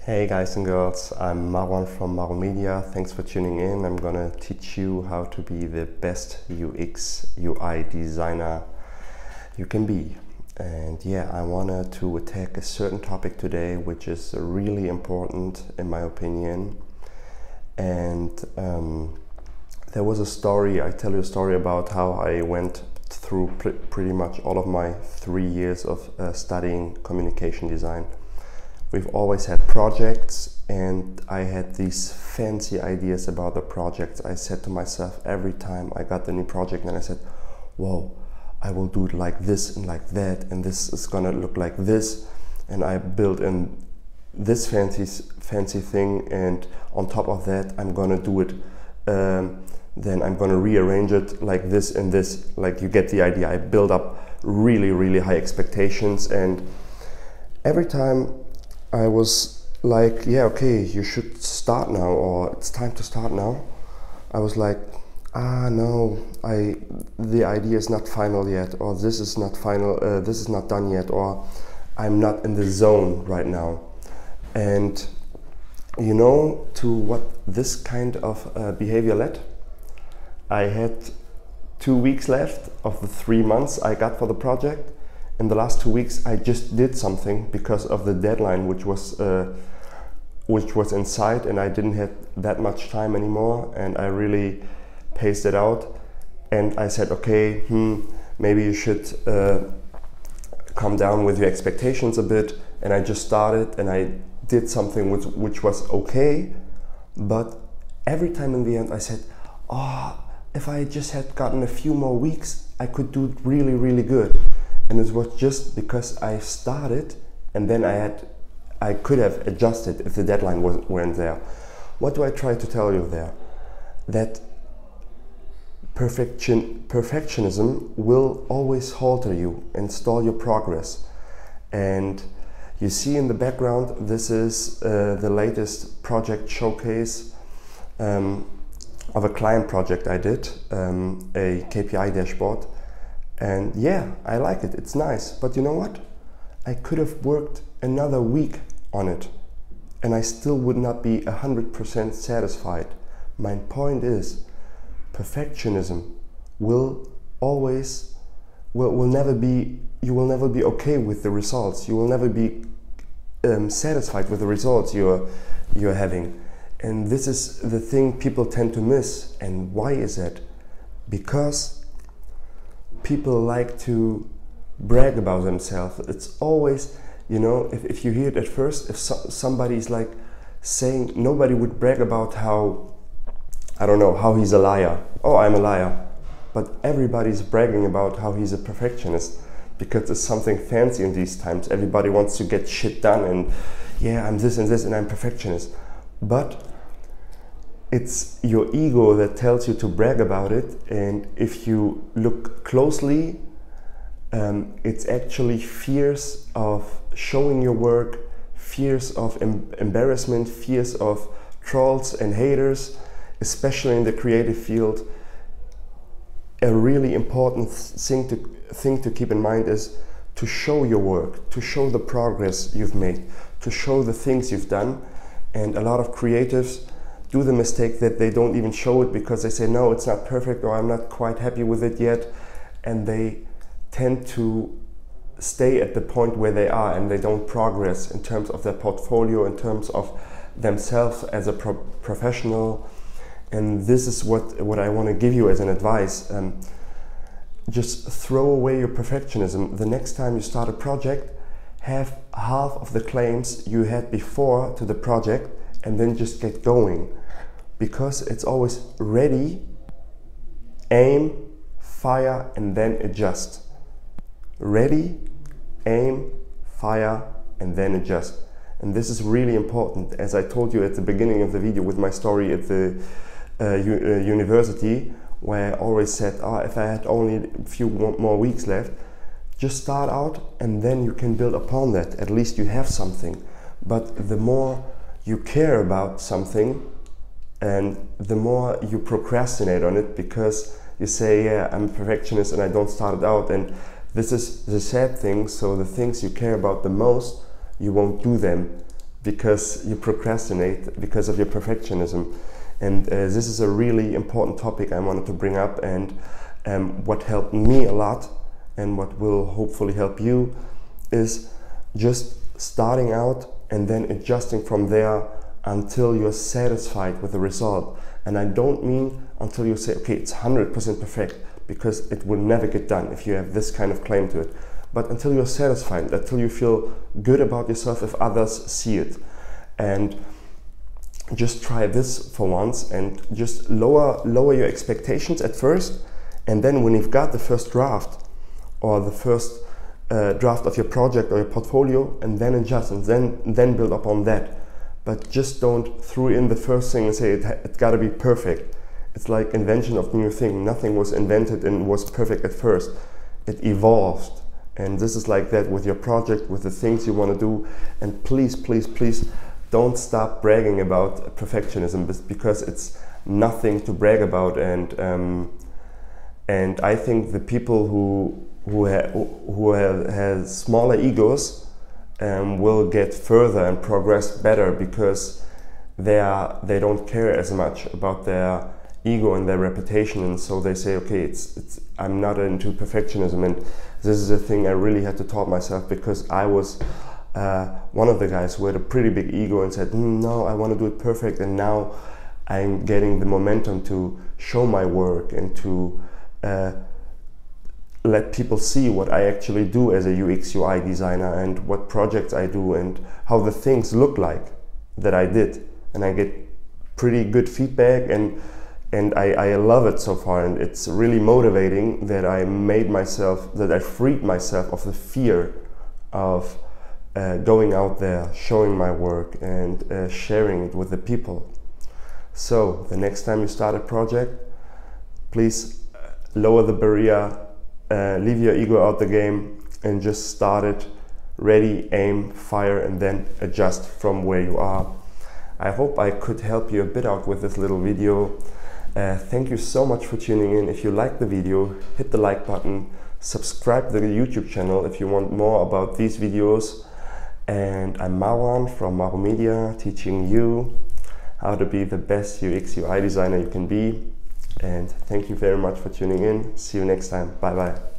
Hey guys and girls, I'm Marwan from Marwan Media. Thanks for tuning in. I'm gonna teach you how to be the best UX UI designer you can be. And yeah, I wanted to attack a certain topic today, which is really important in my opinion. And there was a story, I tell you a story about how I went through pretty much all of my 3 years of studying communication design. We've always had projects and I had these fancy ideas about the projects. I said to myself every time I got the new project, and I said, whoa, I will do it like this and like that, and this is gonna look like this, and I built in this fancy thing, and on top of that I'm gonna do it, then I'm gonna rearrange it like this and this. Like, you get the idea. I build up really high expectations, and every time I was like, yeah, okay, you should start now, or it's time to start now, I was like, no, the idea is not final yet, or this is not final, this is not done yet, or I'm not in the zone right now. And you know to what this kind of behavior led? I had 2 weeks left of the 3 months I got for the project. In the last 2 weeks, I just did something because of the deadline, which was in sight, and I didn't have that much time anymore, and I really paced it out. And I said, okay, maybe you should calm down with your expectations a bit. And I just started, and I did something which was okay. But every time in the end, I said, if I just had gotten a few more weeks, I could do it really good. And it was just because I started, and then I could have adjusted if the deadline weren't there. What do I try to tell you there? That perfectionism will always halter you and stall your progress. And you see in the background, this is the latest project showcase of a client project I did, a KPI dashboard. And yeah, I like it, it's nice, but you know what? I could have worked another week on it and I still would not be 100% satisfied. My point is, perfectionism will never be, you will never be okay with the results. You will never be satisfied with the results you're having. And this is the thing people tend to miss. And why is that? Because people like to brag about themselves. It's always, you know, if you hear it at first, if somebody's like saying, nobody would brag about how, I don't know, how he's a liar. Oh, I'm a liar. But everybody's bragging about how he's a perfectionist, because it's something fancy in these times. Everybody wants to get shit done, and yeah, I'm this and this and I'm perfectionist. But it's your ego that tells you to brag about it, and if you look closely, it's actually fears of showing your work, fears of embarrassment, fears of trolls and haters, especially in the creative field. A really important thing to keep in mind is to show your work, to show the progress you've made, to show the things you've done. And a lot of creatives do the mistake that they don't even show it because they say, no, it's not perfect, or I'm not quite happy with it yet. And they tend to stay at the point where they are, and they don't progress in terms of their portfolio, in terms of themselves as a professional. And this is what I want to give you as an advice. Just throw away your perfectionism. The next time you start a project, have half of the claims you had before to the project, and then just get going. Because it's always ready, aim, fire, and then adjust. Ready, aim, fire, and then adjust. And this is really important. As I told you at the beginning of the video with my story at the university, where I always said, if I had only a few more weeks left, just start out and then you can build upon that. At least you have something. But the more you care about something, and the more you procrastinate on it, because you say, yeah, I'm a perfectionist and I don't start it out. And this is the sad thing. So the things you care about the most, you won't do them because you procrastinate because of your perfectionism. And this is a really important topic I wanted to bring up, and what helped me a lot and what will hopefully help you is just starting out and then adjusting from there until you're satisfied with the result. And I don't mean until you say, okay, it's 100% perfect, because it will never get done if you have this kind of claim to it. But until you're satisfied, until you feel good about yourself if others see it. And just try this for once and just lower your expectations at first, and then when you've got the first draft or the first draft of your project or your portfolio, and then adjust and then build upon that. But just don't throw in the first thing and say it's got to be perfect. It's like invention of new thing. Nothing was invented and was perfect at first. It evolved. And this is like that with your project, with the things you want to do. And please, please, please don't stop bragging about perfectionism, because it's nothing to brag about. And I think the people who have smaller egos will get further and progress better, because they don't care as much about their ego and their reputation, and so they say, okay, I'm not into perfectionism. And this is a thing I really had to taught myself, because I was one of the guys who had a pretty big ego and said, no, I want to do it perfect. And now I'm getting the momentum to show my work and to let people see what I actually do as a UX UI designer, and what projects I do, and how the things look like that I did. And I get pretty good feedback, and I love it so far. And it's really motivating that I freed myself of the fear of going out there, showing my work and sharing it with the people. So the next time you start a project, please lower the barrier, leave your ego out the game, and just start it. Ready, aim, fire, and then adjust from where you are. I hope I could help you a bit out with this little video. Thank you so much for tuning in. If you liked the video, hit the like button, subscribe to the YouTube channel if you want more about these videos. And I'm Marwan from Maro Media, teaching you how to be the best UX UI designer you can be. And thank you very much for tuning in. See you next time. Bye bye.